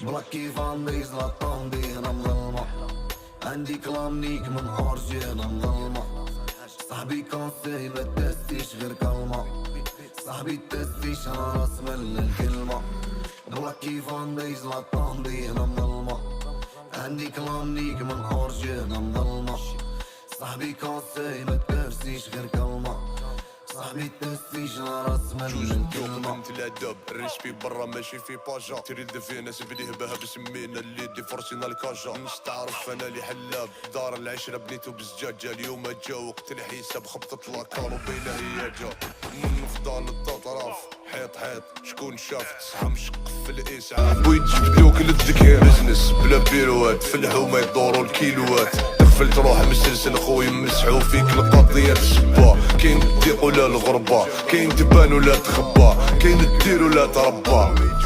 بلاكي فاندي زلطان دينا مظلمة، عندي كلام نيك من أورجينا مظلمة. صاحبي كونسي ما تستيش غير كلمة، صاحبي تستيش أنا راس من الكلمة. بلاكي فاندي زلطان دينا مظلمة، عندي كلام نيك من أورجينا مظلمة. صاحبي كونسي ما تستيش غير كلمة، صاحبي تستيش أنا راس من الكلمة. انت الادب الريش في برا ماشي في باجا، تريد في ناس بديه بها بسمينا اللي دي فرسينا الكاجا. مش تعرف انا اللي حلاب دار العشرة بنيتو بزجاجة، اليوم جا وقت الحساب خبطت لاكارو بينا هي جا. نفضل الطرف حيط حيط شكون شاف تصحى مشق في الاسعاف. بغيت تبدلو كل الذكاء بزنس بلا بيروات، في الحومة يدورو الكيلوات. تغفل تروح مسلسل خويا مسحو فيك القضية الشبا. كاين الضيق ولا الغربة، كاين تبان ولا تخبى، كاين الدير ولا تربى.